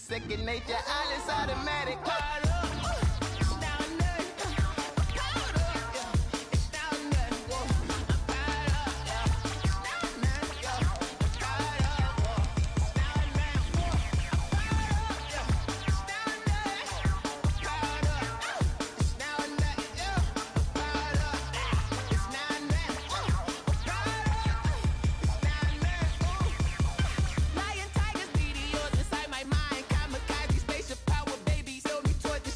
second nature. All is automatic. Lion, tigers, meteors inside my mind. Kamikaze, spaceship power, baby. Sail me toward the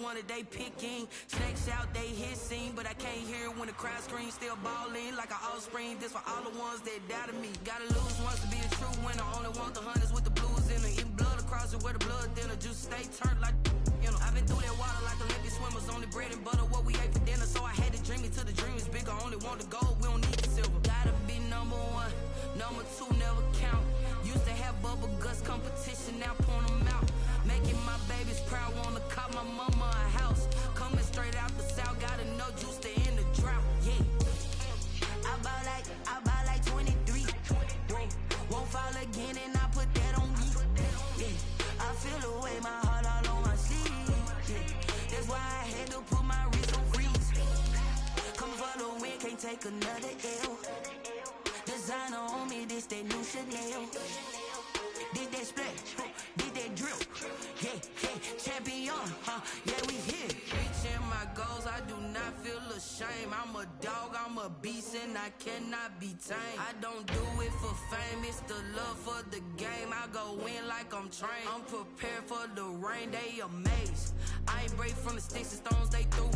one that they picking. Snakes out, they hissing, but I can't hear when the crowd screams. Still balling like an offspring. This for all the ones that doubted me. Gotta lose once to be a true winner. Only want the hunters with the blues in it. Eating blood across it where the blood dinner. Juice stay turned like, you know. I've been through that water like Olympic swimmers. Only bread and butter, what we ate for dinner. So I had to dream it till the dream is bigger. Only want the gold, we don't need the silver. Gotta be number one, number two never count. Used to have bubble guts competition, now point them out. Making my babies proud, wanna cop my mama a house. Coming straight out the south, gotta know juice to end the drought. Yeah. I buy like 23. Won't fall again and I put that on me. Yeah. I feel the way, my heart all on my sleeve. Yeah. That's why I had to put my wrist on freeze. Coming for the win, can't take another L. Designer on me, this that new Chanel. Did that splash, did that drip. Yeah, champion, yeah, we here. Reaching my goals, I do not feel ashamed. I'm a dog, I'm a beast, and I cannot be tamed. I don't do it for fame, it's the love for the game. I go in like I'm trained. I'm prepared for the rain, they amazed. I ain't break from the sticks and stones they threw.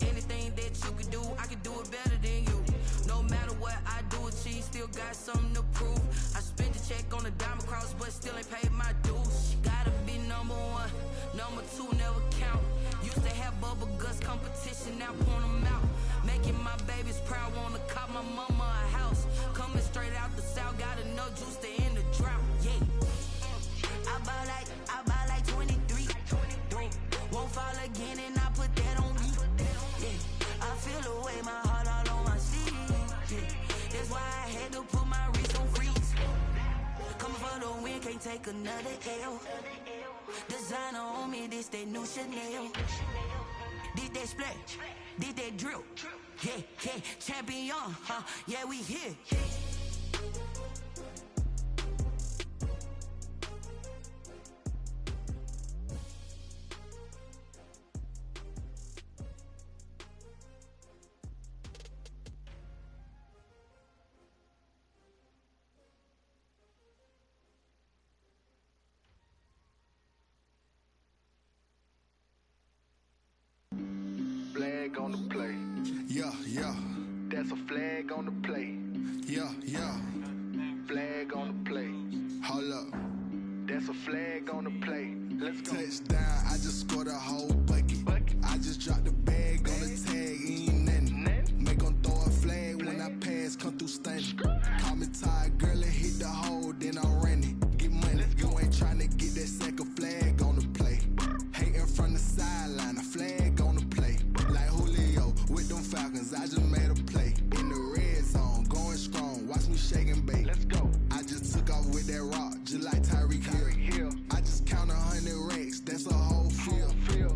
Anything that you can do, I can do it better than you. No matter what I do, achieve, still got something to prove. I spent the check on the diamond cross, but still ain't paid my dues. Gotta be number one, number two never count. Used to have bubble guts competition, now point them out. Making my babies proud, wanna cop my mama a house. Coming straight out the south, gotta know juice to end the drought. Yeah. I buy like 23. Won't fall again and I put that on me. Yeah. I feel the way, my heart all on my sleeve. Yeah. That's why I had to put my wrist on freeze. Coming for the win, can't take another L. Designer on me, this that new Chanel. Did that splash, did that drip. Yeah, champion, yeah, we here. Flag on the play. Yeah. That's a flag on the play. Yeah. Flag on the play. Hold up. That's a flag on the play. Let's go. Touchdown, I just scored a whole bucket. I just dropped the bag on the tag, ain't nothing. Make 'em throw a flag when I pass, come through stunning. Call me tired, girl, and hit the hole, then I'm running. Get money, you ain't tryna get that second flag on the play. Hating from the sideline, a flag on the play. Like Julio with them Falcons, I just made a play. In the red zone, going strong, watch me shake and bake. Let's go. I just took off with that rock, just like Tyreek Hill. I just count 100 racks, that's a whole field.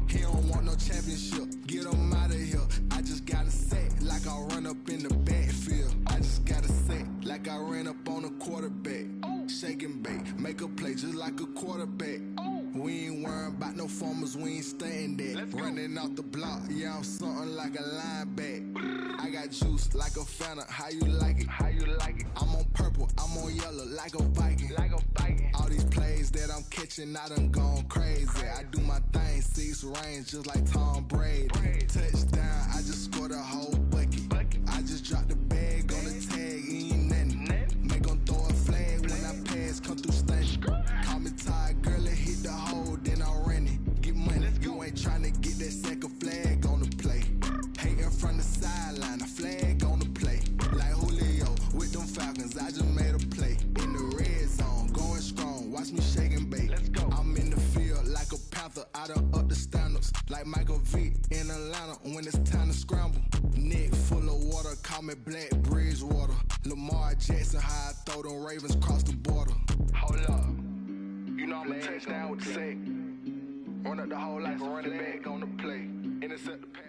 He don't want no championship, get him out of here. I just got a set, like I run up in the backfield. I just got a set, like I ran up on a quarterback. Shake and bake, make a play just like a quarterback. We ain't worrying about no formers, we ain't staying there. Running off the block, yeah, I'm something like a lineback. I got juice like a Fanta, how you like it? I'm on purple, I'm on yellow, like a Viking. All these plays that I'm catching, I done gone crazy. I do my thing, 6 range, just like Tom Brady. Touchdown, I just scored a whole bucket. I just dropped the bag on the tag, ain't nothing. Make 'em throw a flag when I pass, come through stunning. Call me tired, girl, and hit the hole, then I'm running. Get money, you ain't tryna get that second flag on the play. Hating from the sideline, a flag on the play. Like Julio with them Falcons, I just made a play. In the red zone, going strong, watch me shake and bake. I'm in the field like a Panther, I done up the standards. Like Michael Vick in Atlanta when it's time to scramble. Neck full of water, call me Black Bridgewater. Lamar Jackson, how I throw them Ravens cross the border. Hold up. You know I'm a touchdown with the sack. Run up the hole like a running back on the play. Intercept the pass.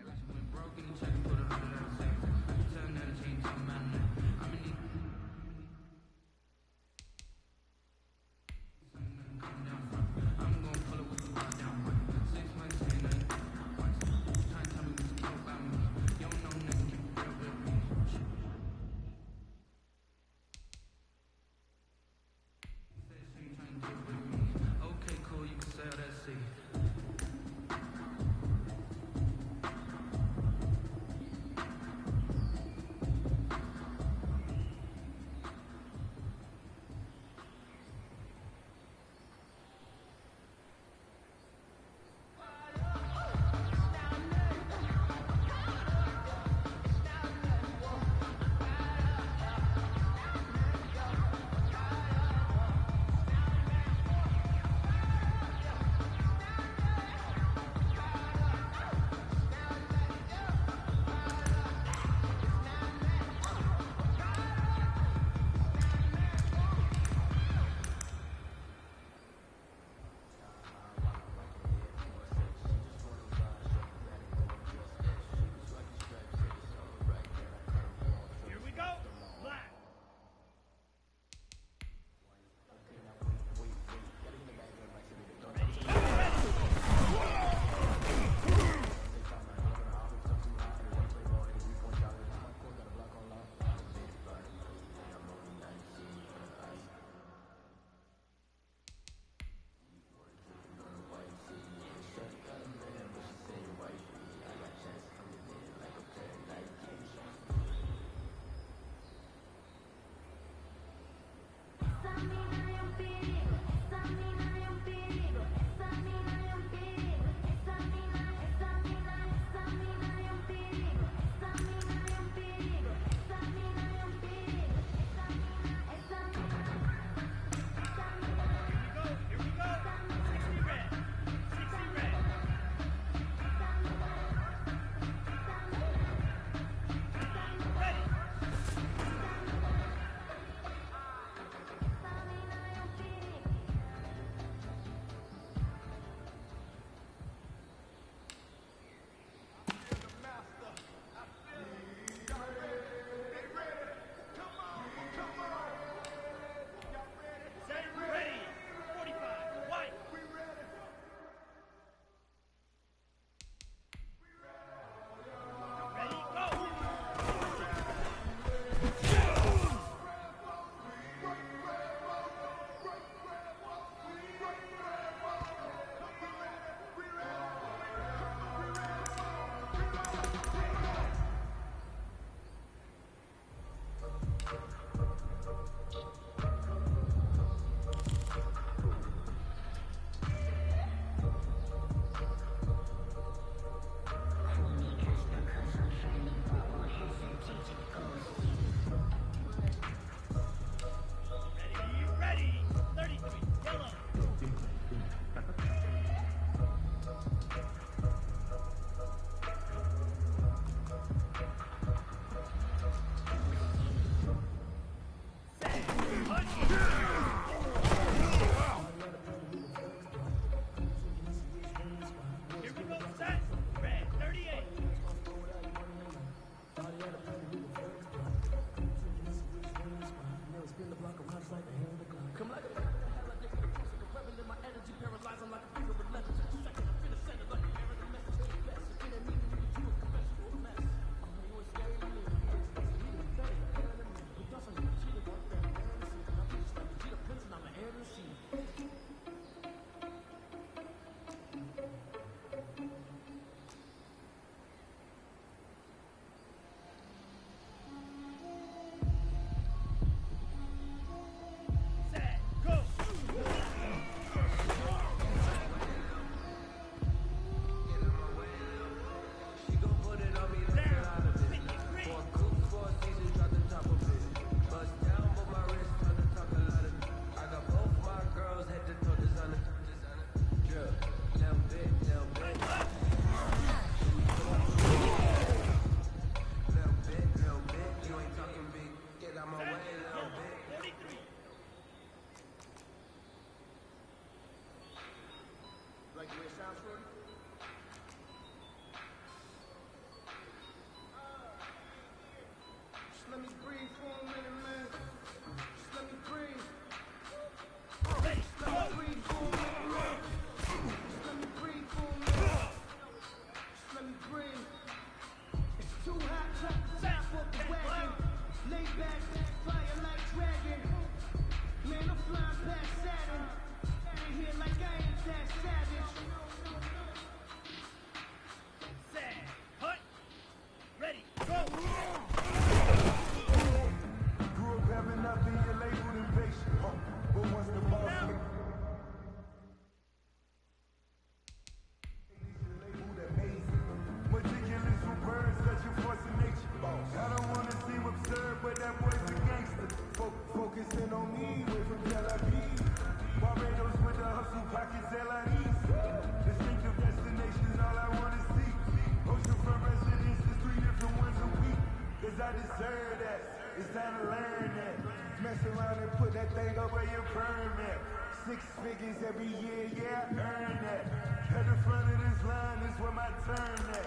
Mademoiselle East. Distinctive destinations, all I wanna see. Oceanfront residences, 3 different ones a week. Cause I deserve that. It's time to learn that. Mess around and put that thing up where your permit. 6 figures every year, yeah, I earn that. At the front of this line is where my turn at.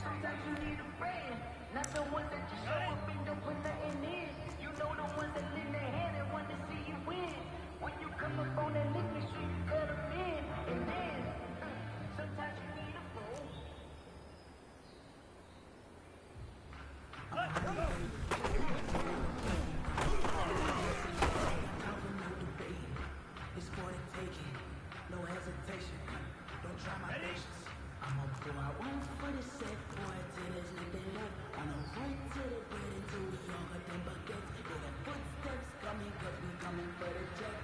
Sometimes you need a friend, not the ones that just show up and don't put nothing in. You know the ones that lend their hand and want to see you win. When you come up on that liquor street, you cut them in. And then, sometimes you need a fool. It's for the taking, no hesitation. Don't try my patience. I'ma pour out one for the set, pour it till there's nothing left. On a right to the bread until we all got them buckets. Hear the footsteps coming, cause we coming for the check.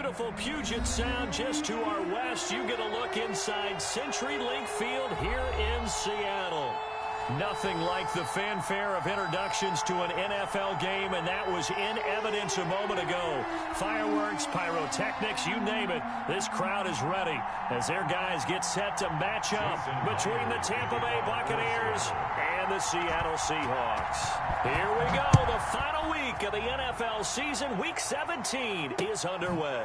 beautiful Puget Sound just to our west. You get a look inside CenturyLink Field here in Seattle. Nothing like the fanfare of introductions to an NFL game, and that was in evidence a moment ago. Fireworks, pyrotechnics, you name it. This crowd is ready as their guys get set to match up between the Tampa Bay Buccaneers and the Seattle Seahawks. Here we go. The final week of the NFL season, Week 17, is underway.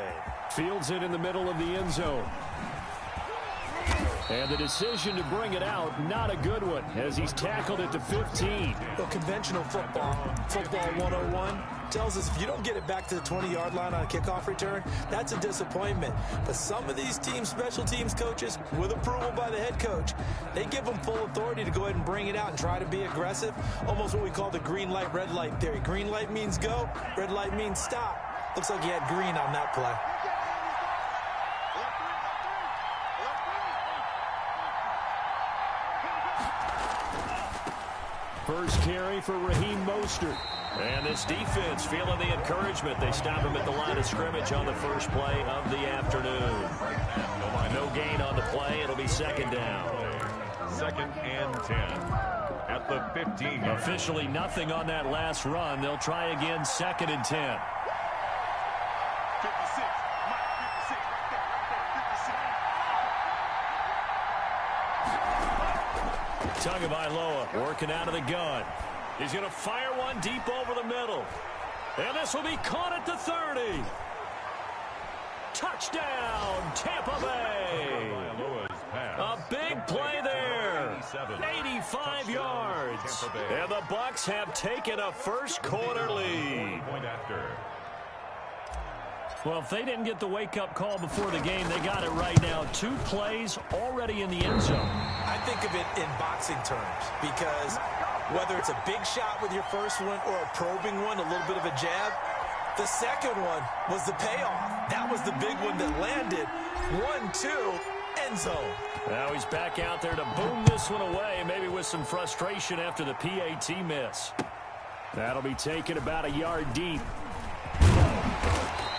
Fields it in the middle of the end zone. And the decision to bring it out, not a good one, as he's tackled at the 15. Well, conventional football 101, tells us if you don't get it back to the 20-yard line on a kickoff return, that's a disappointment. But some of these teams, special teams coaches, with approval by the head coach, they give them full authority to go ahead and bring it out and try to be aggressive, almost what we call the green light, red light theory. Green light means go, red light means stop. Looks like he had green on that play. First carry for Raheem Mostert. And this defense feeling the encouragement. They stop him at the line of scrimmage on the first play of the afternoon. No gain on the play. It'll be second down. 2nd and 10 at the 15. Officially nothing on that last run. They'll try again 2nd and 10. 56. Tagovailoa working out of the gun. He's going to fire one deep over the middle. And this will be caught at the 30. Touchdown, Tampa Bay. A big play there. 85 yards. And the Bucs have taken a first quarter lead. Well, if they didn't get the wake-up call before the game, they got it right now. 2 plays already in the end zone. I think of it in boxing terms because whether it's a big shot with your first one or a probing one, a little bit of a jab, the second one was the payoff. That was the big one that landed. 1-2, end zone. Now he's back out there to boom this one away, maybe with some frustration after the PAT miss. That'll be taken about a yard deep.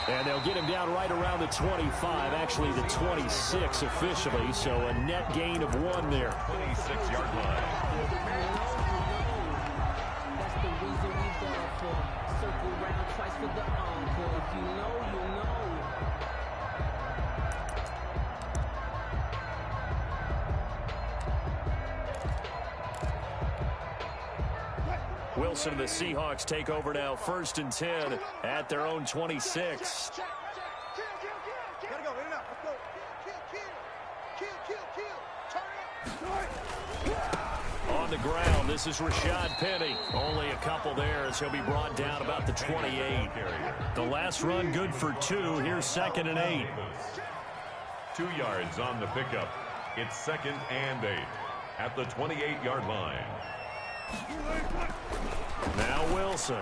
And they'll get him down right around the 25, actually the 26 officially, so a net gain of 1 there. 26-yard line. That's the reason we go for. Circle round twice for the encore. If you know, you know. Wilson and the Seahawks take over now, 1st and 10 at their own 26. On the ground, this is Rashad Penny. Only a couple there as he'll be brought down about the 28. The last run good for 2. Here's 2nd and 8. 2 yards on the pickup. It's 2nd and 8 at the 28-yard line. Now Wilson.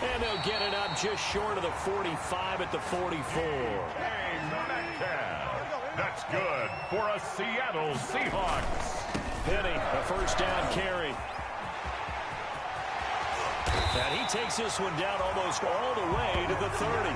And they'll get it up just short of the 45 at the 44. That's good for a Seattle Seahawks. Penny, a first down carry. And he takes this one down almost all the way to the 30.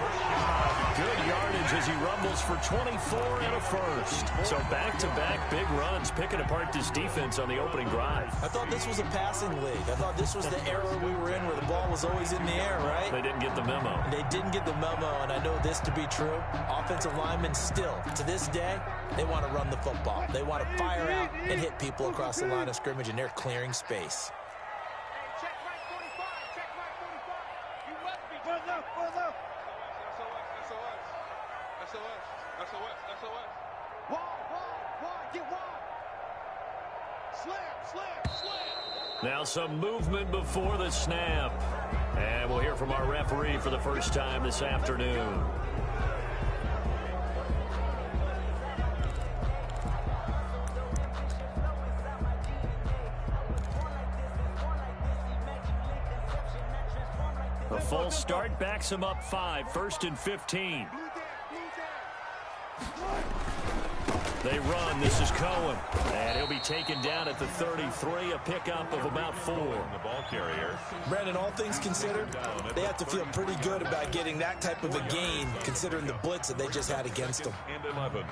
Good yardage as he rumbles for 24 and a first. So back-to-back big runs picking apart this defense on the opening drive. I thought this was a passing league. I thought this was the era we were in where the ball was always in the air, right? They didn't get the memo. They didn't get the memo, and I know this to be true. Offensive linemen still, to this day, they want to run the football. They want to fire out and hit people across the line of scrimmage, and they're clearing space. Now some movement before the snap. And we'll hear from our referee for the first time this afternoon. A full start backs him up 5, 1st and 15. They run. This is Cohen. And he'll be taken down at the 33, a pickup of about 4. The ball carrier. Brandon, all things considered, they have to feel pretty good about getting that type of a gain, considering the blitz that they just had against them. And 11.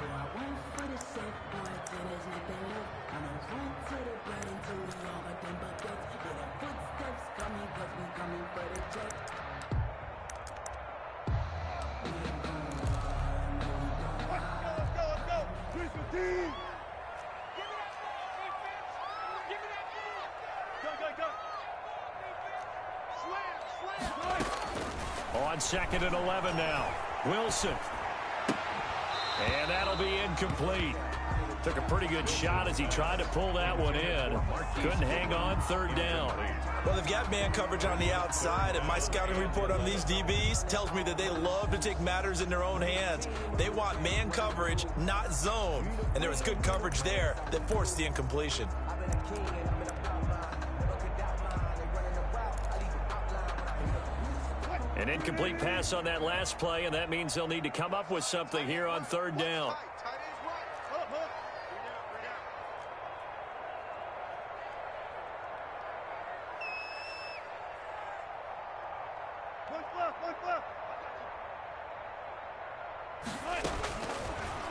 On 2nd and 11 now. Wilson. And that'll be incomplete. Took a pretty good shot as he tried to pull that one in. Couldn't hang on 3rd down. Well, they've got man coverage on the outside, and my scouting report on these DBs tells me that they love to take matters in their own hands. They want man coverage, not zone. And there was good coverage there that forced the incompletion. An incomplete pass on that last play, and that means they'll need to come up with something here on 3rd down.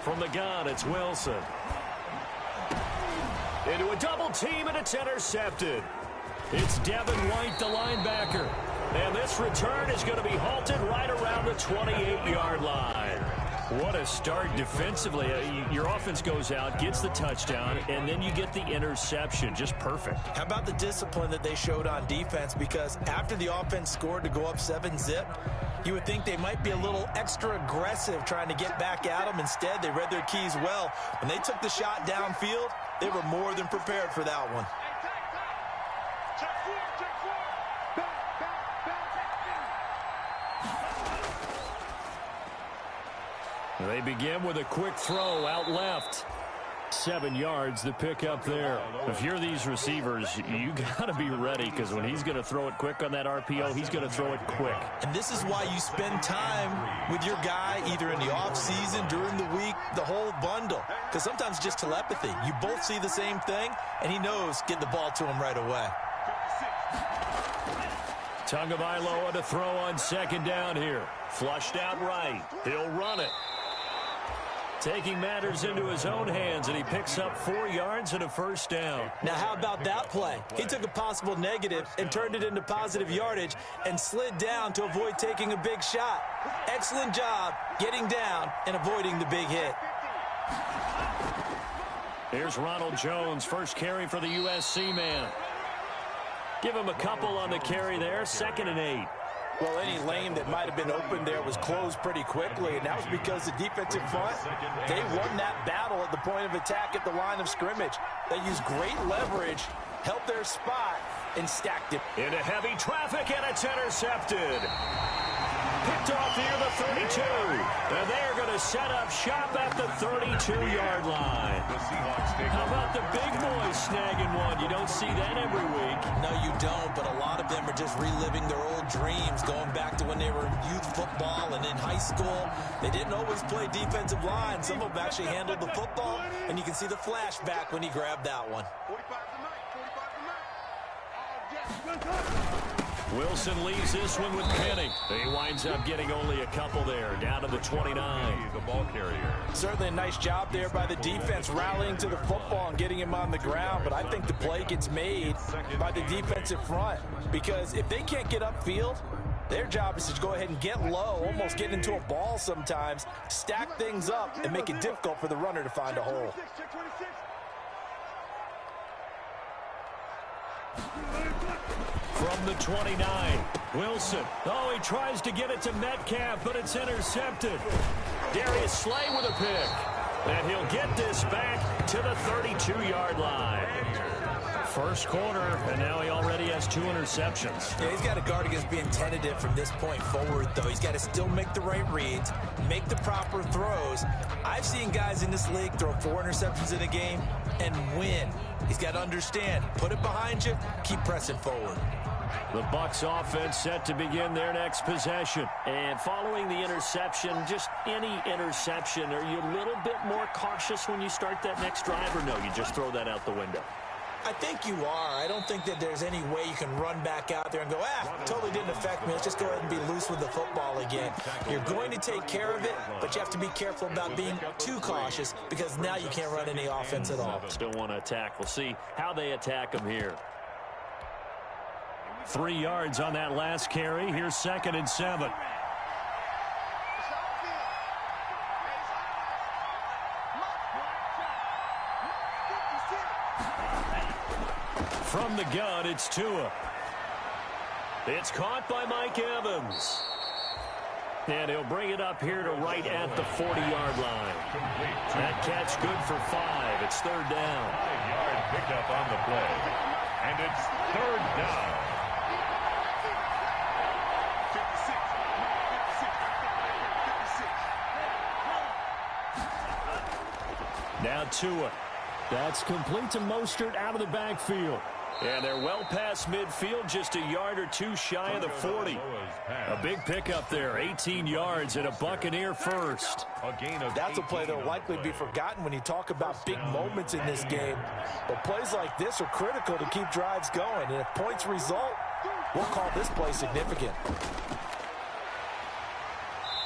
From the gun, it's Wilson. Into a double team, and it's intercepted. It's Devin White, the linebacker. And this return is going to be halted right around the 28-yard line. What a start defensively. Your offense goes out, gets the touchdown, and then you get the interception. Just perfect. How about the discipline that they showed on defense? Because after the offense scored to go up 7-zip, you would think they might be a little extra aggressive trying to get back at them. Instead, they read their keys well. When they took the shot downfield, they were more than prepared for that one. They begin with a quick throw out left. 7 yards, the pick up there. If you're these receivers, you got to be ready, because when he's going to throw it quick on that RPO, he's going to throw it quick. And this is why you spend time with your guy either in the offseason, during the week, the whole bundle. Because sometimes it's just telepathy. You both see the same thing, and he knows get the ball to him right away. Tagovailoa to throw on 2nd down here. Flushed out right. He'll run it. Taking matters into his own hands, and he picks up 4 yards and a 1st down. Now, how about that play? He took a possible negative and turned it into positive yardage and slid down to avoid taking a big shot. Excellent job getting down and avoiding the big hit. Here's Ronald Jones, first carry for the USC man. Give him a couple on the carry there, 2nd and 8. Well, any lane that might have been open there was closed pretty quickly, and that was because the defensive front, they won that battle at the point of attack at the line of scrimmage. They used great leverage, held their spot, and stacked it. Into heavy traffic, and it's intercepted. Picked off near the 32. And they're going to set up shop at the 32-yard line. How about the big boys snagging one? You don't see that every week. No, you don't, but a lot of them are just reliving their old dreams, going back to when they were in youth football and in high school. They didn't always play defensive line. Some of them actually handled the football, and you can see the flashback when he grabbed that one. Wilson leaves this one with Penning. He winds up getting only a couple there, down to the 29. The ball carrier. Certainly a nice job there by the defense, rallying to the football and getting him on the ground. But I think the play gets made by the defensive front, because if they can't get upfield, their job is to go ahead and get low, almost get into a ball sometimes, stack things up, and make it difficult for the runner to find a hole. From the 29, Wilson. Oh, he tries to get it to Metcalf, but it's intercepted. Darius Slay with a pick. And he'll get this back to the 32-yard line. First quarter, and now he already has 2 interceptions. Yeah, he's got to guard against being tentative from this point forward, though. He's got to still make the right reads, make the proper throws. I've seen guys in this league throw 4 interceptions in a game and win. He's got to understand, put it behind you, keep pressing forward. The Bucs offense set to begin their next possession. And following the interception, just any interception, are you a little bit more cautious when you start that next drive, or no, you just throw that out the window? I think you are. I don't think that there's any way you can run back out there and go, totally didn't affect me. Let's just go ahead and be loose with the football again. You're going to take care of it, but you have to be careful about being too cautious because now you can't run any offense at all. Still want to attack. We'll see how they attack them here. 3 yards on that last carry. Here's 2nd and 7. From the gun, it's Tua. It's caught by Mike Evans. And he'll bring it up here to right at the 40-yard line. That catch good for 5. It's 3rd down. 5-yard pickup on the play. And it's 3rd down. Now Tua. That's complete to Mostert out of the backfield. And they're well past midfield, just a yard or two shy of the 40. A big pickup there, 18 yards and a Buccaneer first. That's a play that will likely be forgotten when you talk about big moments in this game. But plays like this are critical to keep drives going. And if points result, we'll call this play significant.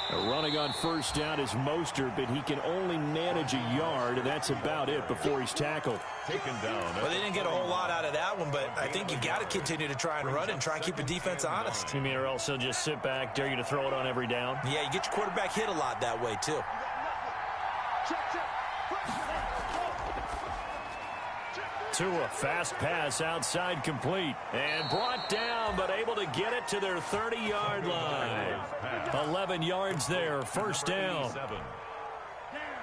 Running on 1st down is Mostert, but he can only manage a yard, and that's about it before he's tackled. Taken down. Well, they didn't get a whole lot out of that one, but I think you got to continue to try and run and try and keep the defense honest. You mean, or else he'll just sit back, dare you to throw it on every down? Yeah, you get your quarterback hit a lot that way, too. Tua, fast pass outside complete. And brought down, but able to get it to their 30-yard line. 11 yards there, 1st down.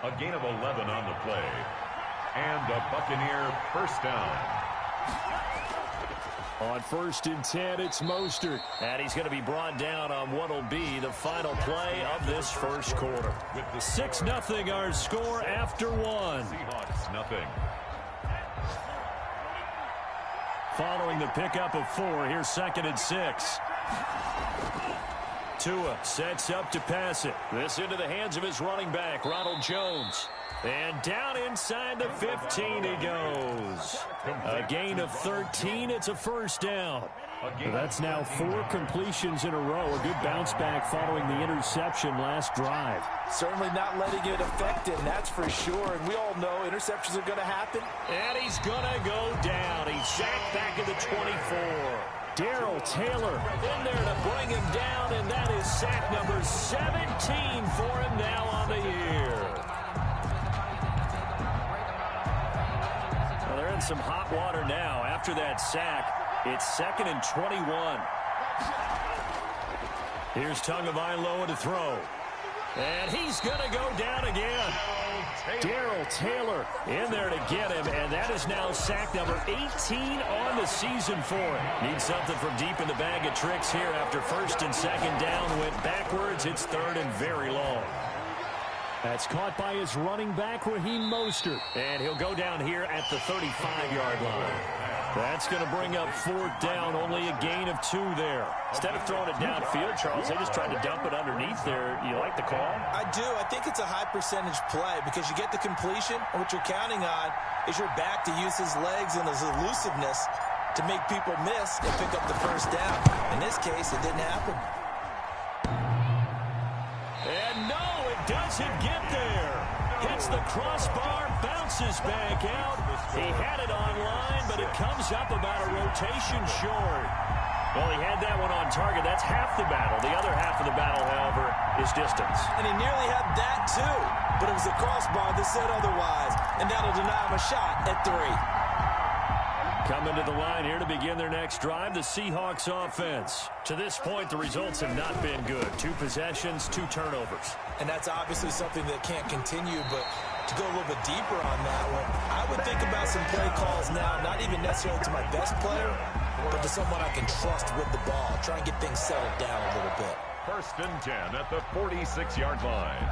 A gain of 11 on the play. And a Buccaneer 1st down. On 1st and 10, it's Mostert. And he's going to be brought down on what will be the final play of this first quarter. 6-0 our score after 1. Seahawks nothing. Following the pickup of 4, here's 2nd and 6. Tua sets up to pass it. This into the hands of his running back, Ronald Jones. And down inside the 15 he goes. A gain of 13. It's a 1st down. That's now 4 completions in a row. A good bounce back following the interception last drive. Certainly not letting it affect him, that's for sure. And we all know interceptions are going to happen. And he's going to go down. He's sacked back at the 24. Darrell Taylor in there to bring him down, and that is sack number 17 for him now on the year. Well, they're in some hot water now after that sack. It's 2nd and 21. Here's Tagovailoa to throw. And he's going to go down again. Darrell Taylor in there to get him, and that is now sack number 18 on the season for him. Needs something from deep in the bag of tricks here after 1st and 2nd down. Went backwards. It's 3rd and very long. That's caught by his running back, Raheem Mostert. And he'll go down here at the 35-yard line. That's going to bring up 4th down, only a gain of 2 there. Instead of throwing it downfield, Charles, they just tried to dump it underneath there. You like the call? I do. I think it's a high percentage play because you get the completion, and what you're counting on is your back to use his legs and his elusiveness to make people miss and pick up the 1st down. In this case, it didn't happen. And no, it doesn't get there. Hits the crossbar, bounces back out. He had it online, but it comes up about a rotation short. Well, he had that one on target. That's half the battle. The other half of the battle, however, is distance. And he nearly had that, too. But it was the crossbar that said otherwise. And that'll deny him a shot at 3. Coming to the line here to begin their next drive, the Seahawks offense. To this point, the results have not been good. 2 possessions, 2 turnovers. And that's obviously something that can't continue, but to go a little bit deeper on that one, I would think about some play calls now, not even necessarily to my best player, but to someone I can trust with the ball. Try and get things settled down a little bit. 1st and 10 at the 46-yard line.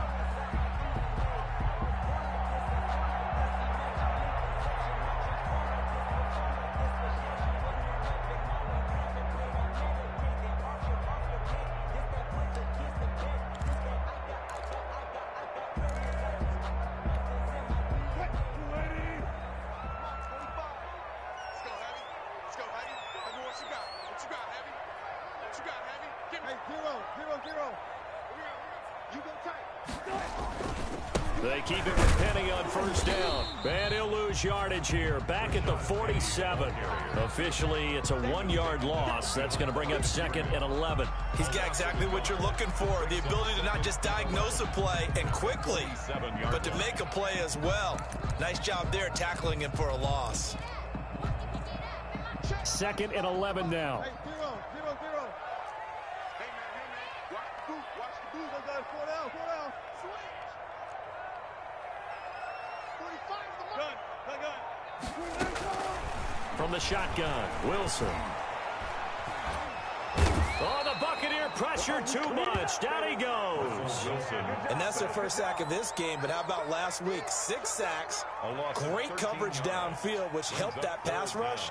They keep it with Penny on first down. And he'll lose yardage here. Back at the 47. Officially, it's a 1-yard loss. That's going to bring up 2nd and 11. He's got exactly what you're looking for. The ability to not just diagnose a play and quickly, but to make a play as well. Nice job there tackling him for a loss. 2nd and 11 now. From the shotgun, Wilson. Oh, the Buccaneer pressure too much. Down he goes. And that's their first sack of this game, but how about last week? 6 sacks, great coverage downfield, which helped that pass rush.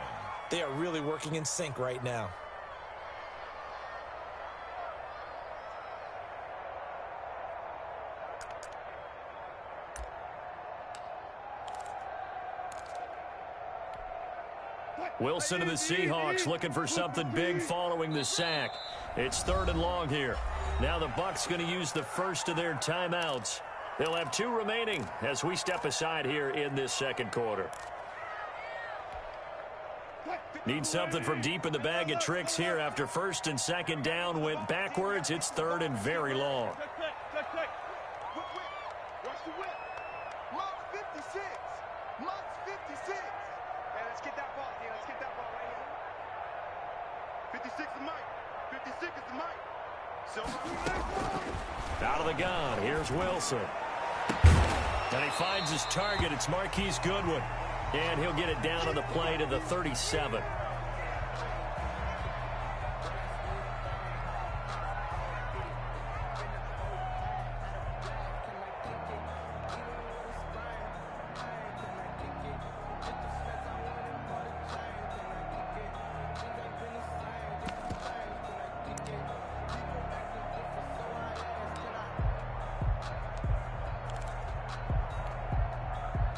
They are really working in sync right now. Wilson and the Seahawks looking for something big following the sack. It's 3rd and long here. Now the Bucs going to use the first of their timeouts. They'll have 2 remaining as we step aside here in this second quarter. Need something from deep in the bag of tricks here after 1st and 2nd down went backwards. It's 3rd and very long. Out of the gun, here's Wilson. And he finds his target. It's Marquise Goodwin. And he'll get it down on the play to the 37.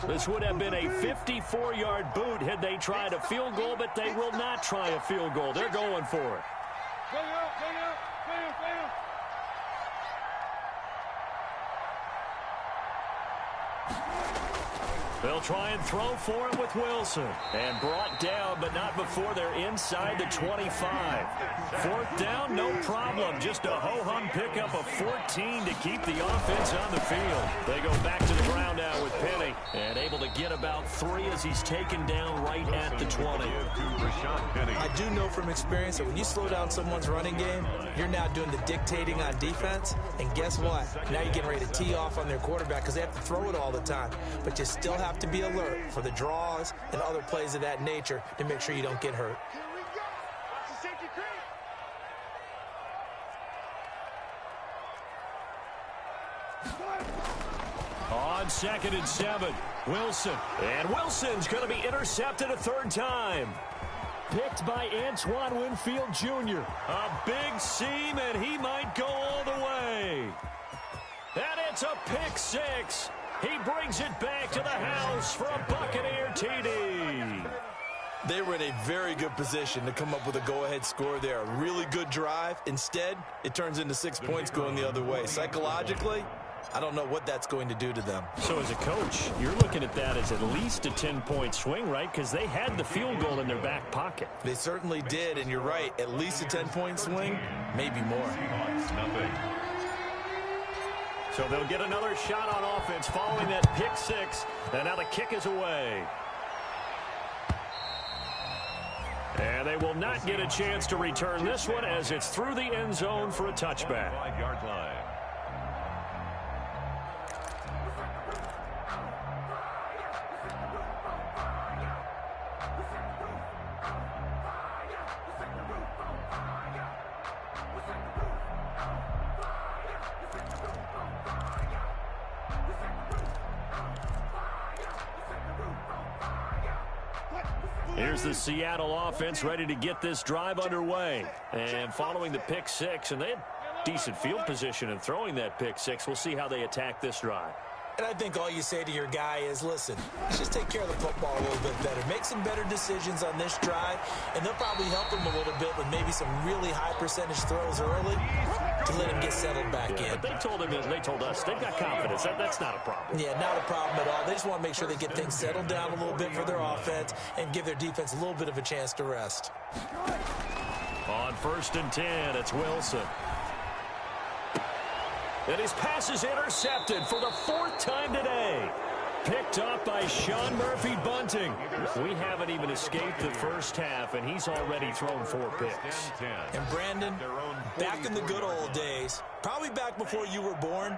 This would have been a 54-yard boot had they tried a field goal, but they will not try a field goal. They're going for it. They'll try and throw for him with Wilson. And brought down, but not before they're inside the 25. 4th down, no problem. Just a ho-hum pickup of 14 to keep the offense on the field. They go back to the ground now with Penny. And able to get about 3 as he's taken down right at the 20. I do know from experience that when you slow down someone's running game, you're now doing the dictating on defense. And guess what? Now you're getting ready to tee off on their quarterback because they have to throw it all the time. But you still have to be alert for the draws and other plays of that nature to make sure you don't get hurt. On 2nd and 7, Wilson. And Wilson's going to be intercepted a 3rd time. Picked by Antoine Winfield Jr. A big seam, and he might go all the way. And it's a pick 6. He brings it back to the house for a Buccaneer TD. They were in a very good position to come up with a go-ahead score there. A really good drive. Instead, it turns into 6 points going the other way. Psychologically, I don't know what that's going to do to them. So as a coach, you're looking at that as at least a 10-point swing, right? Because they had the field goal in their back pocket. They certainly did, and you're right. At least a 10-point swing, maybe more. So they'll get another shot on offense following that pick 6. And now the kick is away. And they will not get a chance to return this one as it's through the end zone for a touchback. 5-yard line. Here's the Seattle offense ready to get this drive underway. And following the pick 6, and they had decent field position in throwing that pick 6. We'll see how they attack this drive. And I think all you say to your guy is, listen, let's just take care of the football a little bit better. Make some better decisions on this drive, and they'll probably help him a little bit with maybe some really high percentage throws early. to let him get settled back in. But they told us they've got confidence. That's not a problem. Yeah, not a problem at all. They just want to make sure they get things settled down a little bit for their offense and give their defense a little bit of a chance to rest. On 1st and 10, it's Wilson. And his pass is intercepted for the 4th time today. Picked up by Sean Murphy-Bunting. We haven't even escaped the first half, and he's already thrown 4 picks. And Brandon, back in the good old days, probably back before you were born,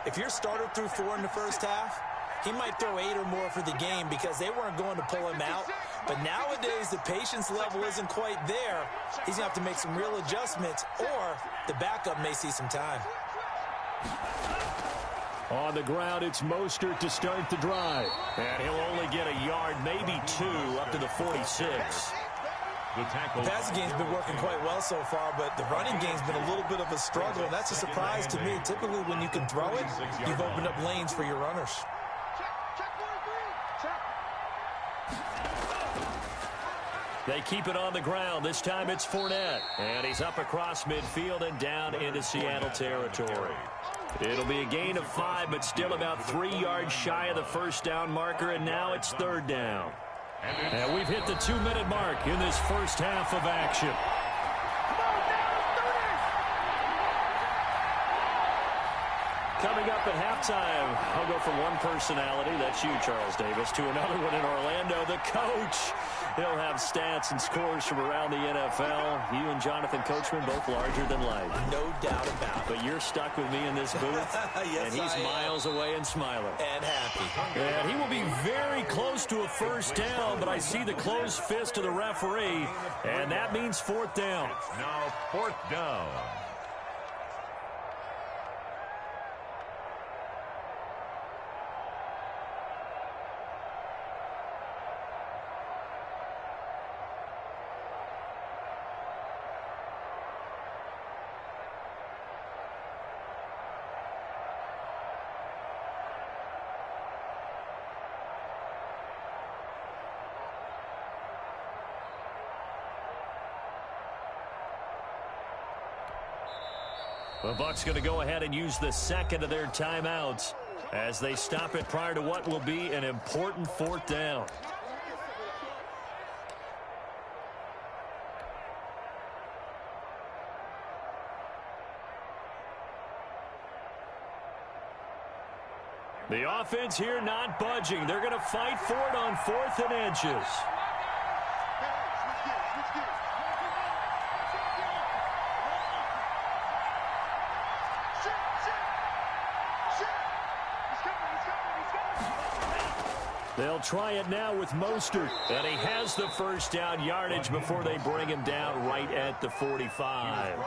if your starter threw 4 in the first half, he might throw 8 or more for the game because they weren't going to pull him out. But nowadays, the patience level isn't quite there. He's going to have to make some real adjustments, or the backup may see some time. On the ground, it's Mostert to start the drive. And he'll only get a yard, maybe 2, up to the 46. The passing game's been working quite well so far, but the running game's been a little bit of a struggle, and that's a surprise to me. Typically, when you can throw it, you've opened up lanes for your runners. They keep it on the ground. This time it's Fournette. And he's up across midfield and down into Seattle territory. It'll be a gain of 5, but still about 3 yards shy of the first down marker, and now it's 3rd down. And we've hit the 2-minute mark in this first half of action. Coming up at halftime, I'll go from one personality, that's you, Charles Davis, to another one in Orlando, the coach. He'll have stats and scores from around the NFL. You and Jonathan Coachman, both larger than life. No doubt about it. But you're stuck with me in this booth, yes, and he's miles away and smiling. And happy. And he will be very close to a first down, but I see the closed fist of the referee, and that means 4th down. Now 4th down. The Bucs going to go ahead and use the second of their timeouts as they stop it prior to what will be an important 4th down. The offense here not budging. They're going to fight for it on 4th and inches. They'll try it now with Mostert, and he has the first down yardage before they bring him down right at the 45.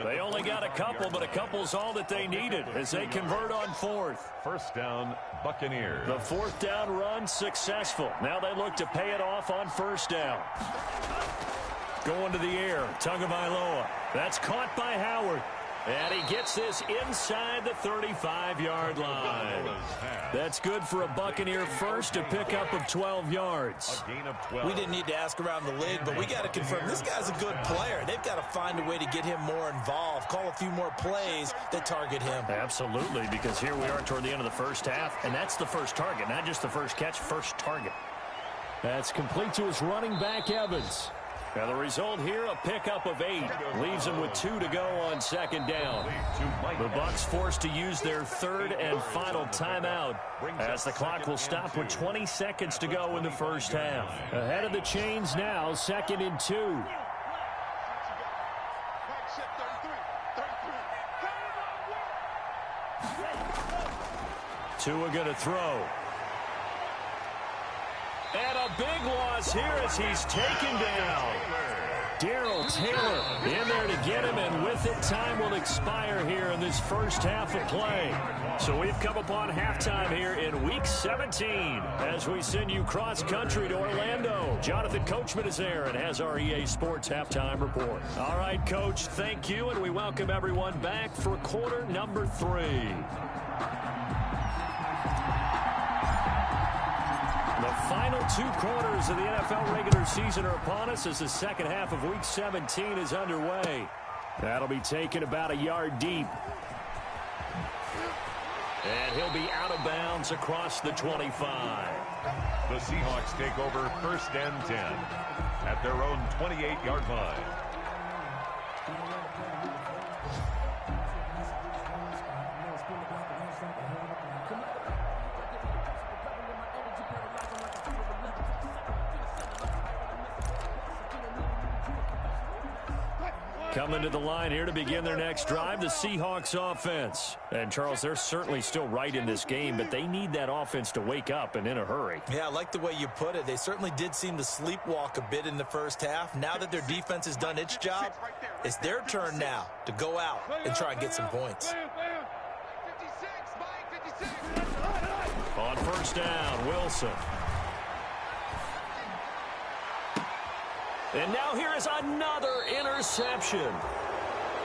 They only got a couple, but a couple's all that they needed as they convert on 4th. First down, Buccaneers. The 4th down run successful. Now they look to pay it off on 1st down. Going to the air, Tagovailoa. That's caught by Howard. And he gets this inside the 35-yard line. That's good for a Buccaneer first, a pickup of 12 yards. A gain of 12. We didn't need to ask around the league, but we got to confirm this guy's a good player. They've got to find a way to get him more involved, call a few more plays that target him. Absolutely, because here we are toward the end of the first half, and that's the first target, not just the first catch, first target. That's complete to his running back, Evans. Now the result here, a pickup of 8. Leaves him with 2 to go on 2nd down. The Bucs forced to use their 3rd and final timeout as the clock will stop with 20 seconds to go in the first half. Ahead of the chains now, 2nd and 2. Tua going to throw. And a big loss here as he's taken down. Darrell Taylor in there to get him, and with it, time will expire here in this first half of play. So we've come upon halftime here in Week 17 as we send you cross-country to Orlando. Jonathan Coachman is there and has our EA Sports Halftime Report. All right, Coach, thank you, and we welcome everyone back for quarter number 3. The final 2 quarters of the NFL regular season are upon us as the second half of Week 17 is underway. That'll be taken about a yard deep. And he'll be out of bounds across the 25. The Seahawks take over 1st and 10 at their own 28-yard line. Coming to the line here to begin their next drive, the Seahawks offense. And, Charles, they're certainly still right in this game, but they need that offense to wake up and in a hurry. Yeah, I like the way you put it. They certainly did seem to sleepwalk a bit in the first half. Now that their defense has done its job, it's their turn now to go out and try and get some points. On 1st down, Wilson. And now here is another interception.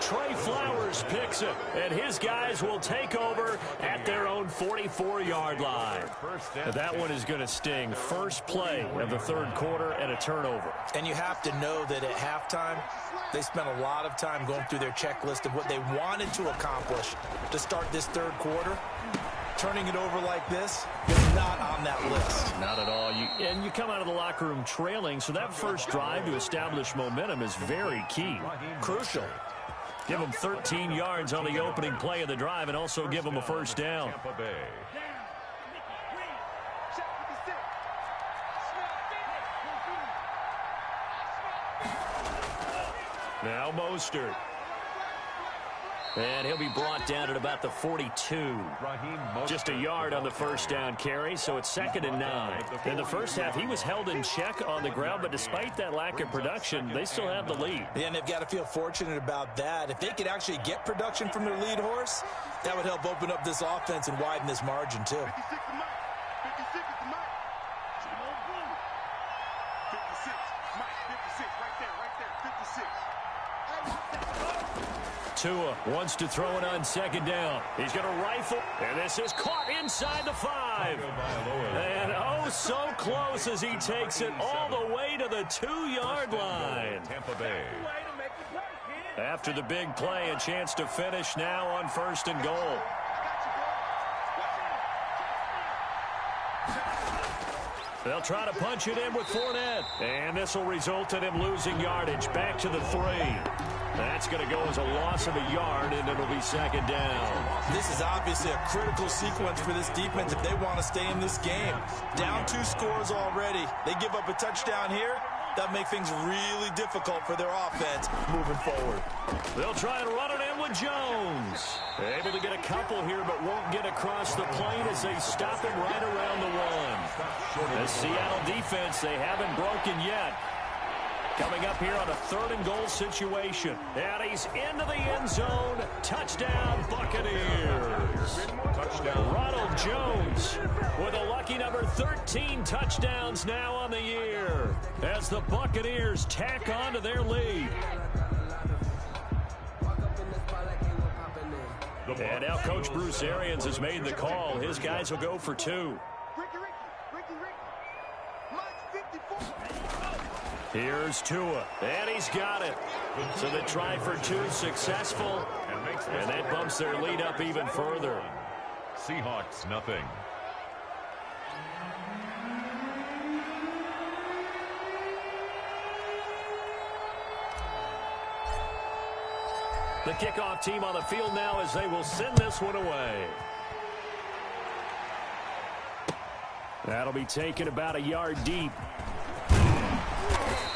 Trey Flowers picks it, and his guys will take over at their own 44-yard line. That one is going to sting. First play of the third quarter and a turnover. And you have to know that at halftime, they spent a lot of time going through their checklist of what they wanted to accomplish to start this third quarter. Turning it over like this is not on that list. Not at all. And you come out of the locker room trailing, so that first drive to establish momentum is very key. Crucial. Give them 13 yards on the opening play of the drive and also give them a first down. Now Mostert. And he'll be brought down at about the 42. Just a yard on the first down carry, so it's 2nd and 9. In the first half, he was held in check on the ground, but despite that lack of production, they still have the lead. Yeah, and they've got to feel fortunate about that. If they could actually get production from their lead horse, that would help open up this offense and widen this margin, too. 56 right there, 56. Tua wants to throw it on 2nd down. He's going to rifle, and this is caught inside the 5. And oh, so close as he takes it all the way to the 2-yard line. Tampa Bay. After the big play, a chance to finish now on 1st and goal. They'll try to punch it in with Fournette. And this will result in him losing yardage back to the 3. That's going to go as a loss of a yard, and it'll be 2nd down. This is obviously a critical sequence for this defense if they want to stay in this game. Down 2 scores already. They give up a touchdown here. That make things really difficult for their offense moving forward. They'll try and run it in with Jones. Able to get a couple here, but won't get across the plane as they stop him right around the 1. The Seattle defense, they haven't broken yet. Coming up here on a 3rd and goal situation. And he's into the end zone. Touchdown, Buccaneers. Touchdown. Ronald Jones with a lucky number 13 touchdowns now on the year as the Buccaneers tack on to their lead. And now Coach Bruce Arians has made the call. His guys will go for 2. Here's Tua, and he's got it. So the try for 2 successful, and that bumps their lead up even further. Seahawks, nothing. The kickoff team on the field now as they will send this one away. That'll be taken about a yard deep.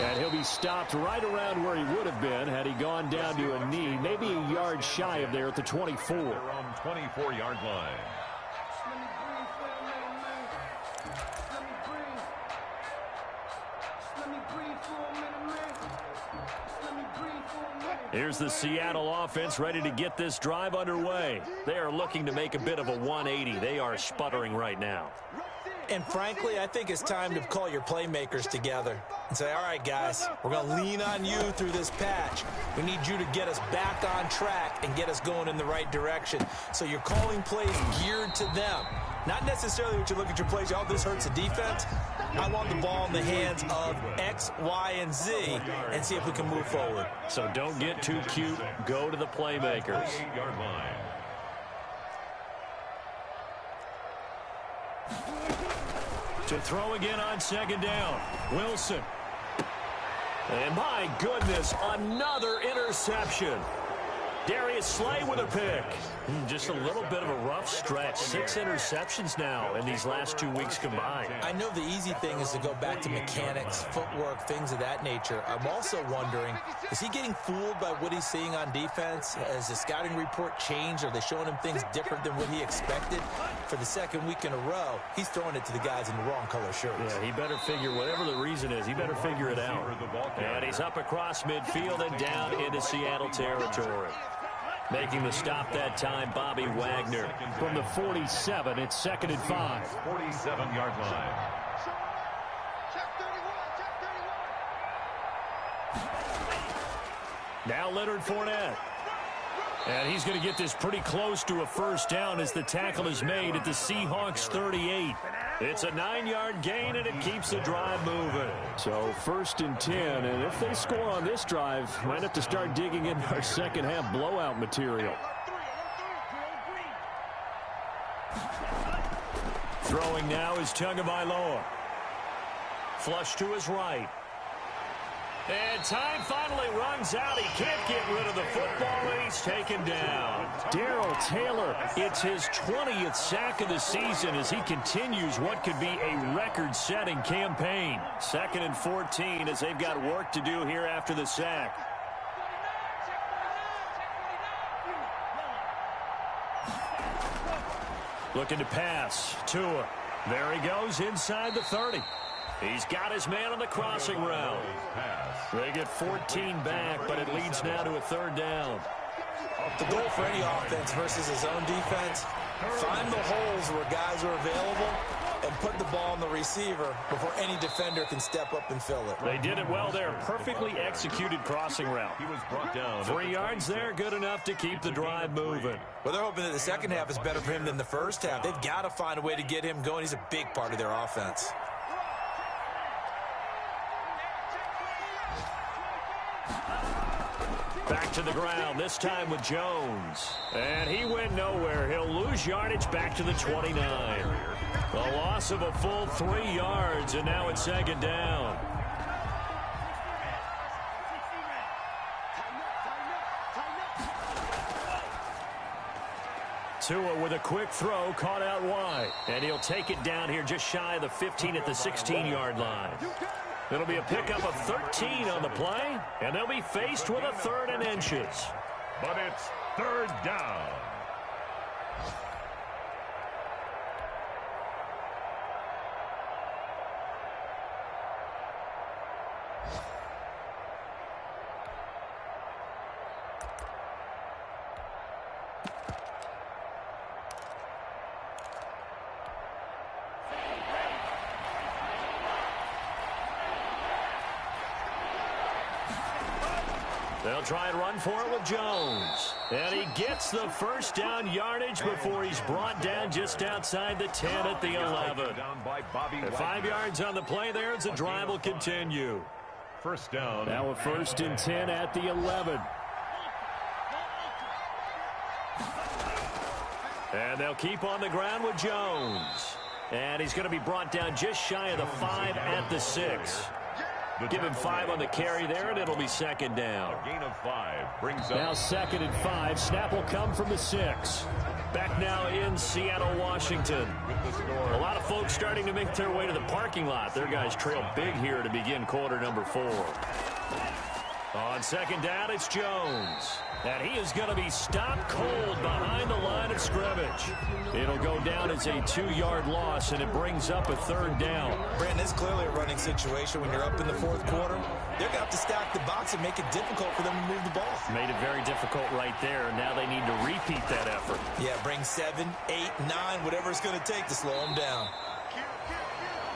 And he'll be stopped right around where he would have been had he gone down to a knee, maybe a yard shy of there at the 24. They're on 24-yard line. Here's the Seattle offense ready to get this drive underway. They are looking to make a bit of a 180. They are sputtering right now. And frankly, I think it's time to call your playmakers together and say, all right, guys, we're going to lean on you through this patch. We need you to get us back on track and get us going in the right direction. So you're calling plays geared to them. Not necessarily what you look at your plays. Oh, this hurts the defense. I want the ball in the hands of X, Y, and Z and see if we can move forward. So don't get too cute. Go to the playmakers. 8-yard line. To throw again on second down. Wilson. And my goodness, another interception. Darius Slay with a pick. Just a little bit of a rough stretch. 6 interceptions now in these last 2 weeks combined. I know the easy thing is to go back to mechanics, footwork, things of that nature. I'm also wondering, is he getting fooled by what he's seeing on defense? Has the scouting report changed? Are they showing him things different than what he expected? For the second week in a row, he's throwing it to the guys in the wrong color shirts. Yeah, he better figure, whatever the reason is, he better figure it out. And he's up across midfield and down into Seattle territory. Making the stop that time, Bobby Wagner. From the 47, it's 2nd and 5. 47-yard line. Now Leonard Fournette. And he's going to get this pretty close to a first down as the tackle is made at the Seahawks 38. It's a 9-yard gain, and it keeps the drive moving. So 1st and 10, and if they score on this drive, might have to start digging in our second half blowout material. Throwing now is Tagovailoa. Flush to his right. And time finally runs out. He can't get rid of the football, and he's taken down. Darrell Taylor, it's his 20th sack of the season as he continues what could be a record-setting campaign. 2nd and 14 as they've got work to do here after the sack. Looking to pass. Tua. There he goes inside the 30. He's got his man on the crossing route. They get 14 back, but it leads now to a 3rd down. The goal for any offense versus his own defense, find the holes where guys are available and put the ball on the receiver before any defender can step up and fill it. They did it well there. Perfectly executed crossing route. He was brought down. 3 yards there, good enough to keep the drive moving. Well, they're hoping that the second half is better for him than the first half. They've got to find a way to get him going. He's a big part of their offense. Back to the ground, this time with Jones. And he went nowhere. He'll lose yardage back to the 29. A loss of a full 3 yards, and now it's 2nd down. Tua with a quick throw, caught out wide. And he'll take it down here just shy of the 15 at the 16-yard line. It'll be a pickup of 13 on the play, and they'll be faced with a 3rd and inches. But it's 3rd down. They'll try and run for it with Jones. And he gets the first down yardage before he's brought down just outside the 10 at the 11. And 5 yards on the play there as the drive will continue. First down. Now a 1st and 10 at the 11. And they'll keep on the ground with Jones. And he's going to be brought down just shy of the 5 at the 6. Give him 5 on the carry there, and it'll be 2nd down. A gain of 5 brings up. Now 2nd and 5. Snap will come from the 6. Back now in Seattle, Washington. A lot of folks starting to make their way to the parking lot. Their guys trail big here to begin quarter number 4. On 2nd down, it's Jones. And he is going to be stopped cold behind the line of scrimmage. It'll go down as a 2-yard loss, and it brings up a 3rd down. Brandon, it's clearly a running situation when you're up in the 4th quarter. They're going to have to stack the box and make it difficult for them to move the ball. Made it very difficult right there, and now they need to repeat that effort. Yeah, bring 7, 8, 9, whatever it's going to take to slow them down.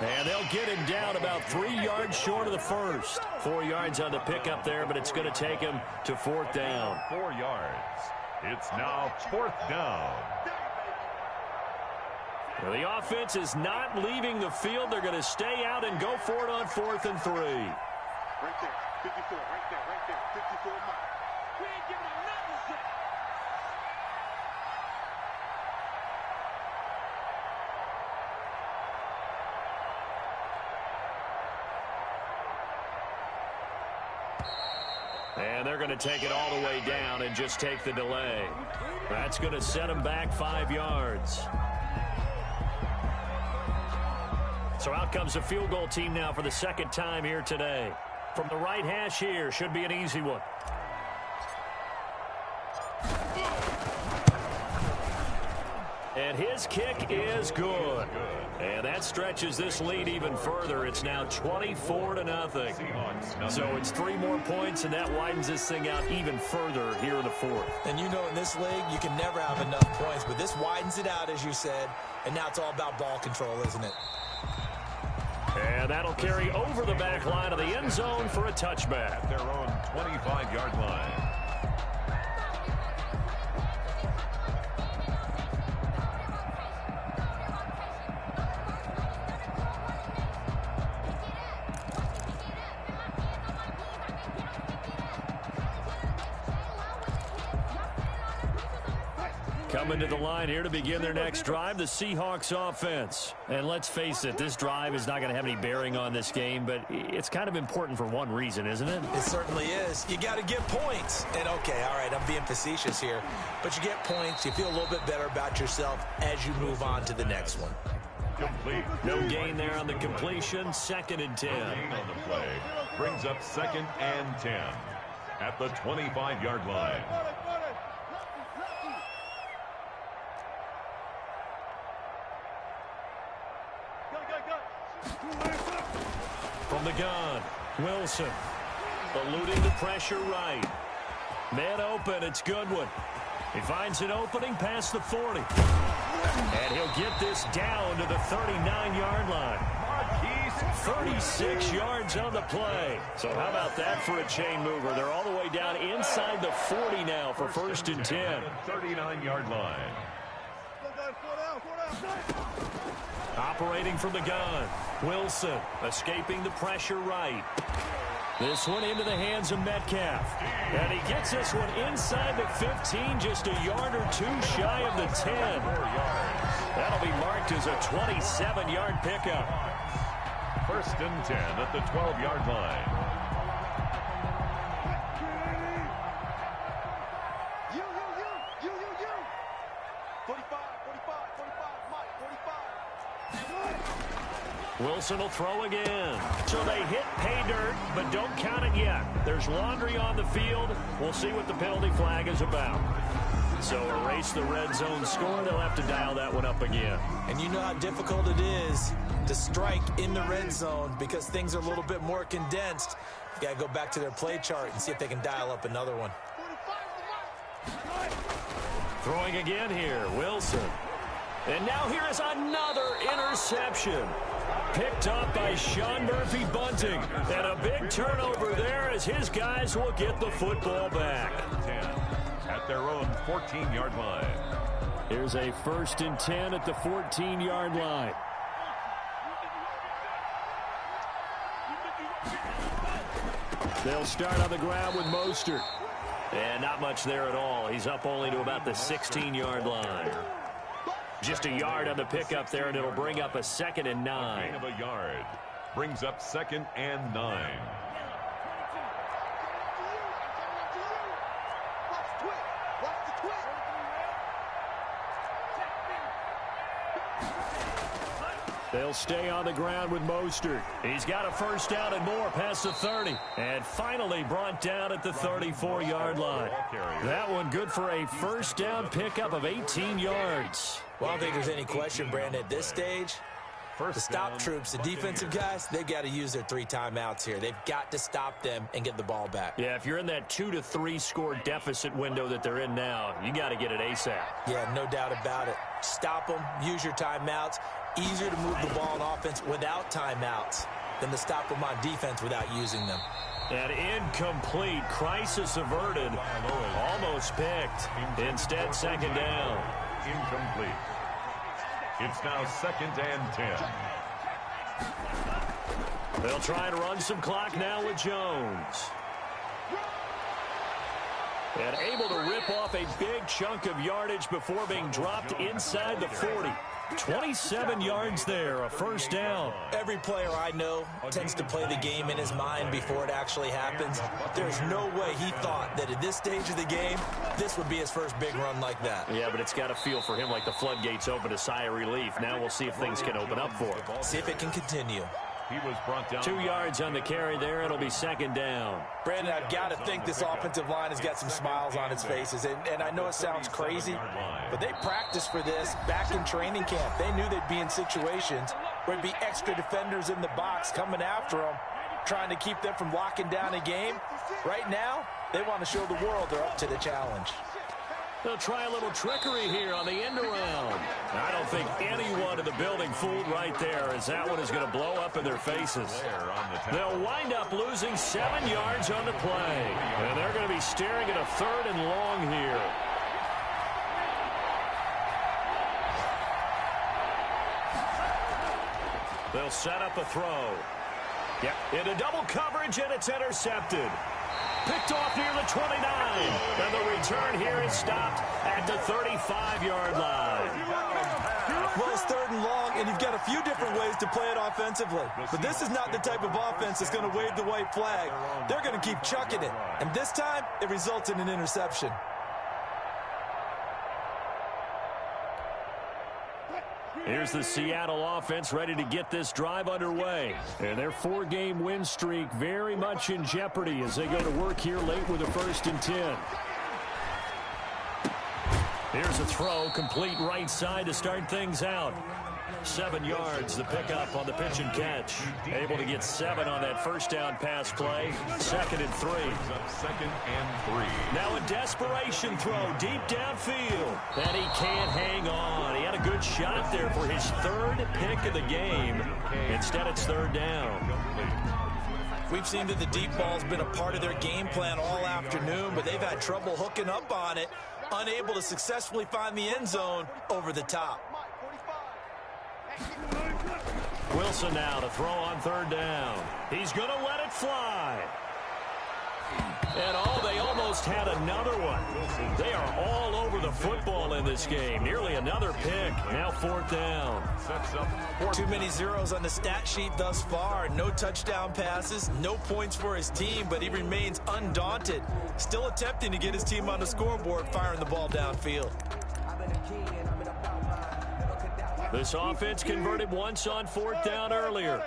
And they'll get him down about 3 yards short of the 1st. 4 yards on the pickup there, but it's going to take him to 4th down. 4 yards. It's now 4th down. Well, the offense is not leaving the field. They're going to stay out and go for it on 4th and 3. Right there, 54, right there, 54 miles. We ain't giving him nothing to say. And they're going to take it all the way down and just take the delay. That's going to set them back 5 yards. So out comes the field goal team now for the second time here today. From the right hash here, should be an easy one. And his kick is good. And that stretches this lead even further. It's now 24-0. So it's 3 more points, and that widens this thing out even further here in the 4th. And you know in this league, you can never have enough points. But this widens it out, as you said. And now it's all about ball control, isn't it? And that'll carry over the back line of the end zone for a touchback. Their own 25-yard line. Coming to the line here to begin their next drive, the Seahawks offense. And let's face it, this drive is not going to have any bearing on this game, but it's kind of important for one reason, isn't it? It certainly is. You got to get points. And, okay, all right, I'm being facetious here. But you get points, you feel a little bit better about yourself as you move on to the next one. Complete. No gain there on the completion. 2nd and 10. No gain on the play. Brings up 2nd and 10 at the 25-yard line. From the gun, Wilson. Eluding the pressure right. Man open, it's Goodwin. He finds an opening past the 40. And he'll get this down to the 39-yard line. 36 yards on the play. So how about that for a chain mover? They're all the way down inside the 40 now for 1st and 10. 39-yard line. Operating from the gun, Wilson escaping the pressure right. This one into the hands of Metcalf. And he gets this one inside the 15, just a yard or 2 shy of the 10. That'll be marked as a 27-yard pickup. 1st and 10 at the 12-yard line. Wilson will throw again. So they hit pay dirt, but don't count it yet. There's laundry on the field. We'll see what the penalty flag is about. So erase the red zone score. They'll have to dial that one up again. And you know how difficult it is to strike in the red zone because things are a little bit more condensed. You got to go back to their play chart and see if they can dial up another one. Throwing again here, Wilson. And now here is another interception. Picked up by Sean Murphy-Bunting. And a big turnover there as his guys will get the football back. 10 at their own 14-yard line. Here's a 1st and 10 at the 14-yard line. They'll start on the ground with Mostert. And not much there at all. He's up only to about the 16-yard line. Just a yard on the pickup there, and it'll bring up a 2nd and 9. Gain of a yard. Brings up 2nd and 9. They'll stay on the ground with Mostert. He's got a 1st down and more past the 30. And finally brought down at the 34-yard line. That one good for a 1st down pickup of 18 yards. Well, I don't think there's any question, Brandon, at this stage. The stop troops, the defensive guys, they've got to use their 3 timeouts here. They've got to stop them and get the ball back. Yeah, if you're in that 2 to 3 score deficit window that they're in now, you got to get it ASAP. Yeah, no doubt about it. Stop them, use your timeouts. Easier to move the ball on offense without timeouts than to stop them on defense without using them. An incomplete, crisis averted, almost picked. Instead, 2nd down. Incomplete. It's now 2nd and 10. They'll try and run some clock now with Jones. And able to rip off a big chunk of yardage before being dropped inside the 40. 27 yards there, a first down. Every player I know tends to play the game in his mind before it actually happens. There's no way he thought that at this stage of the game, this would be his first big run like that. Yeah, but it's got to feel for him like the floodgates open, a sigh of relief. Now we'll see if things can open up for him. See if it can continue. He was brought down. 2 yards on the carry there. It'll be second down. Brandon, I've got to think this offensive line has got some smiles on its faces. And I know it sounds crazy, but they practiced for this back in training camp. They knew they'd be in situations where there'd be extra defenders in the box coming after them, trying to keep them from locking down a game. Right now, they want to show the world they're up to the challenge. They'll try a little trickery here on the end around. I don't think anyone in the building fooled right there, as that one is going to blow up in their faces. They'll wind up losing 7 yards on the play. And they're going to be staring at a 3rd and long here. They'll set up a throw. Into double coverage, and it's intercepted. Picked off near the 29. And the return here is stopped at the 35-yard line. Well, it's 3rd and long, and you've got a few different ways to play it offensively. But this is not the type of offense that's going to wave the white flag. They're going to keep chucking it. And this time, it results in an interception. Here's the Seattle offense ready to get this drive underway. And their 4-game win streak very much in jeopardy as they go to work here late with a 1st and 10. Here's a throw, complete right side to start things out. 7 yards, the pickup on the pitch and catch. Able to get 7 on that first down pass play. 2nd and 3. 2nd and 3. Now a desperation throw deep downfield. And he can't hang on. He had a good shot there for his 3rd pick of the game. Instead, it's 3rd down. We've seen that the deep ball's been a part of their game plan all afternoon, but they've had trouble hooking up on it, unable to successfully find the end zone over the top. Wilson now to throw on 3rd down. He's going to let it fly. And they almost had another one. They are all over the football in this game. Nearly another pick. Now 4th down. Too many zeros on the stat sheet thus far. No touchdown passes, no points for his team, but he remains undaunted. Still attempting to get his team on the scoreboard, firing the ball downfield. This offense converted once on 4th down earlier.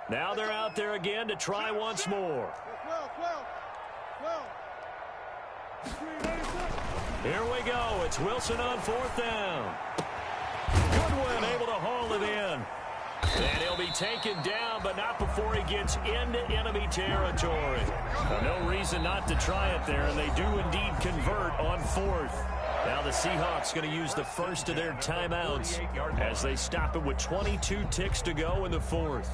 Now they're out there again to try once more. Here we go. It's Wilson on 4th down. Goodwin able to haul it in. And he'll be taken down, but not before he gets into enemy territory. No reason not to try it there, and they do indeed convert on 4th. Now the Seahawks going to use the first of their timeouts as they stop it with 22 ticks to go in the 4th.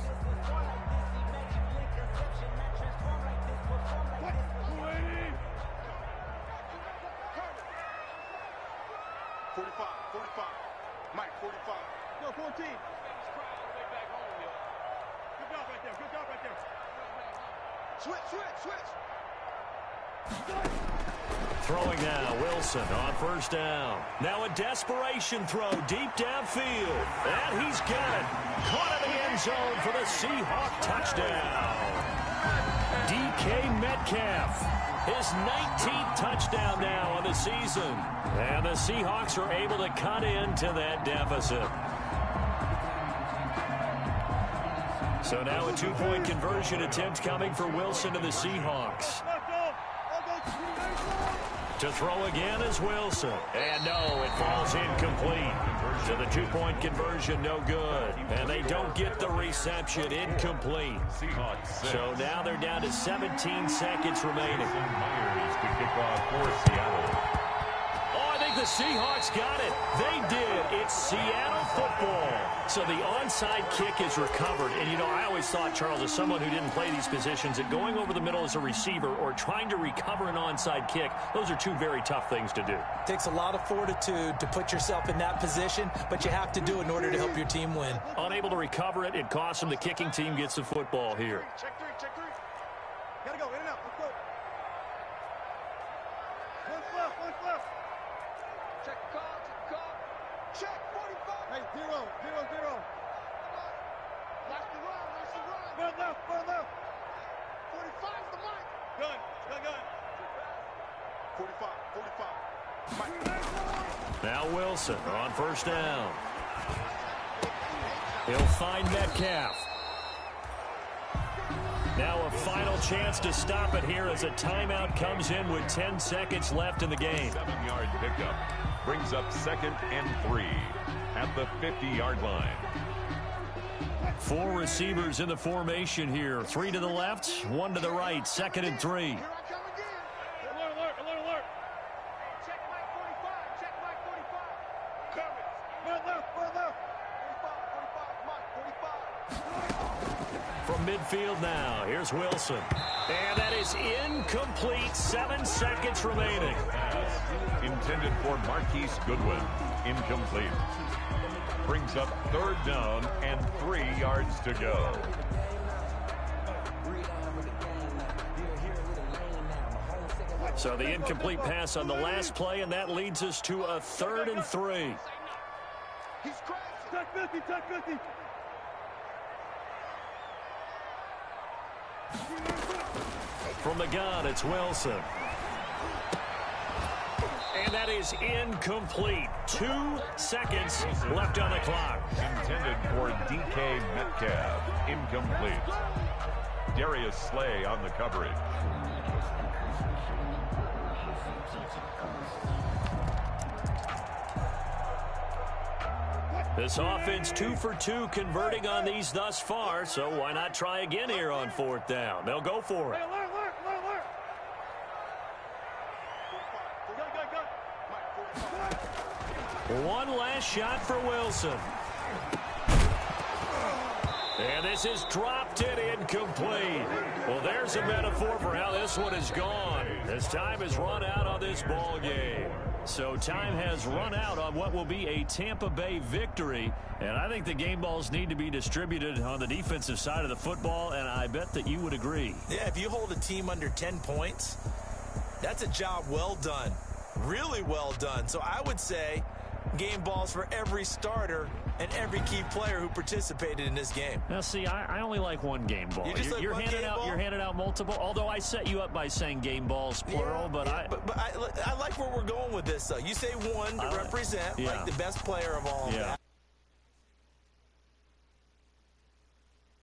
Throwing now, Wilson on 1st down. Now a desperation throw deep downfield. And he's got it. Caught in the end zone for the Seahawk touchdown. DK Metcalf, his 19th touchdown now on the season. And the Seahawks are able to cut into that deficit. So now a 2-point conversion attempt coming for Wilson and the Seahawks. To throw again is Wilson. And no, it falls incomplete. So the 2-point conversion, no good. And they don't get the reception, incomplete. So now they're down to 17 seconds remaining. Myers to kick off for Seattle. Oh, they think the Seahawks got it. They did. It's Seattle football. So the onside kick is recovered. And, you know, I always thought, Charles, as someone who didn't play these positions, that going over the middle as a receiver or trying to recover an onside kick, those are two very tough things to do. It takes a lot of fortitude to put yourself in that position, but you have to do it in order to help your team win. Unable to recover it, it costs them. The kicking team gets the football here. Check three. Gotta go, in and out, let's go. One left. Check the call. Check 45. Hey, zero. Watch the run. One left. 45 the mic. Gun. 45. Now Wilson on first down. He'll find Metcalf. Now a final chance to stop it here as a timeout comes in with 10 seconds left in the game. 7-yard pickup brings up 2nd and 3 at the 50-yard line. 4 receivers in the formation here. 3 to the left, 1 to the right. 2nd and 3. Here I come again. Alert. Check mic 45. Check mic 45. Coverage. One left. 45. From midfield now, here's Wilson. And that is incomplete. 7 seconds remaining. Pass intended for Marquise Goodwin. Incomplete. Brings up 3rd down and 3 yards to go. So the incomplete pass on the last play, and that leads us to a 3rd and 3. He's crazy. Touch 50. From the gun, it's Wilson. And that is incomplete. 2 seconds left on the clock. Intended for DK Metcalf. Incomplete. Darius Slay on the coverage. This offense 2 for 2 converting on these thus far, so why not try again here on 4th down? They'll go for it. Alert. One last shot for Wilson. And this is dropped it incomplete. Well, there's a metaphor for how this one is gone. As time has run out on this ball game. So time has run out on what will be a Tampa Bay victory. And I think the game balls need to be distributed on the defensive side of the football, and I bet that you would agree. Yeah, if you hold a team under 10 points, that's a job well done. Really well done. So I would say game balls for every starter and every key player who participated in this game. Now, see, I only like one game ball. You're handing out multiple, although I set you up by saying game balls, plural. But I like where we're going with this, though. You say one to represent like the best player of all of that.